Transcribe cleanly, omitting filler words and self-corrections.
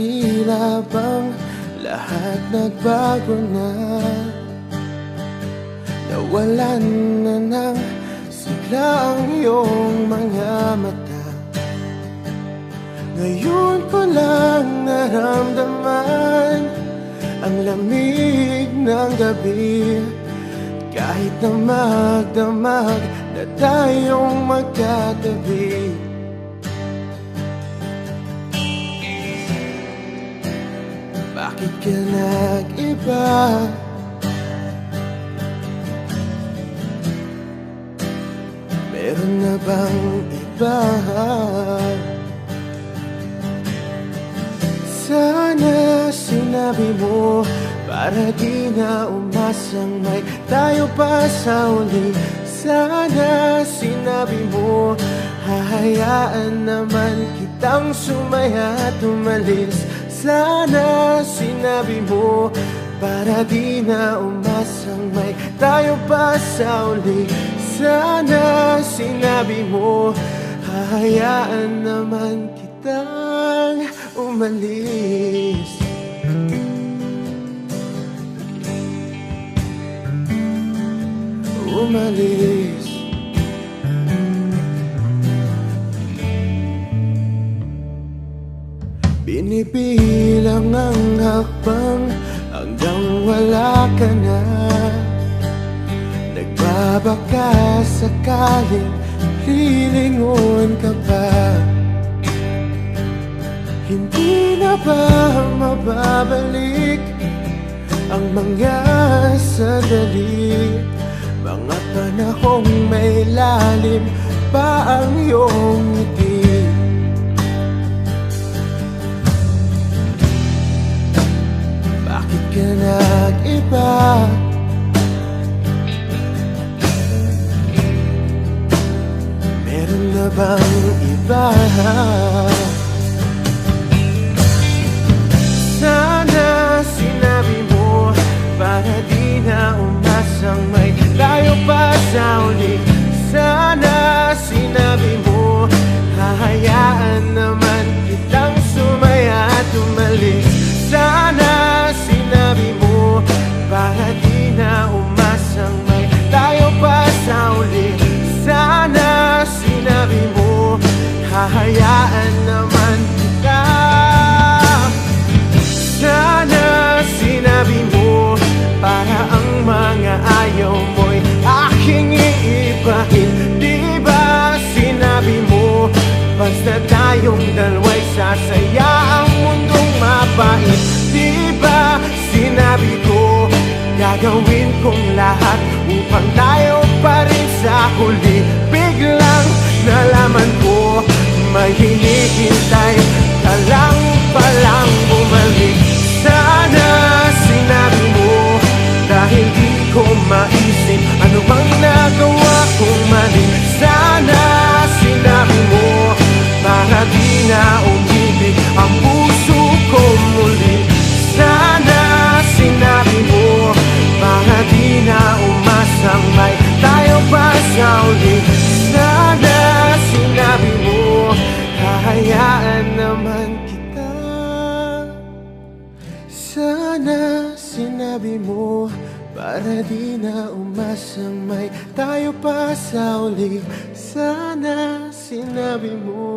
tila bang lahat nagbago na. Nawalan na ng sigla ang iyong mga mata. Ngayon ko lang naramdaman ang lamig ng gabi. Kahit na magdamag na tayong magkatabi, bakit ka nag-iba? Meron na bang iba? Sana sinabi mo para di na umasang may tayo pa sa uli. Sana sinabi mo hahayaan naman kitang sumaya at umalis. Sana sinabi mo para di na umasang may tayo pa sa uli. Sana sinabi mo hahayaan naman kitang umalis. Umalis. Binibilang ang hakbang hanggang wala ka na. Nagbabaka sakaling lilingon ka pa. Hindi na ba mababalik ang mga sandali, mga panahong may lalim pa ang iyong ngiti? Bakit ka nag-iba? Meron na bang iba? Sana sinabi mo para di na umasang may tayo pa sa uli. Sana sinabi mo hahayaan naman kitang sumaya at umalis. Sana sinabi mo para di na umasang may tayo pa sa uli. Sana sinabi mo hahayaan naman kita. Sana sinabi mo para ang mga ayaw mo'y aking iibahin. Di ba sinabi mo basta tayong dalawa'y sasaya ang mundong mapait? Di ba sinabi ko gagawin kong lahat upang tayo pa rin sa huli? Biglang nalaman ko may hinihintay ka lang palang bumalik. Sana sinabi mo dahil di ko maisip ano bang nagawa kong mali. Sana sinabi mo para di na umibig ang puso ko muli. Sana sinabi mo para di na umasang may tayo pa sa uli. Sana sinabi mo hahayaan naman kita. Sana sinabi mo para di na umasang may tayo pa sa uli. Sana sinabi mo.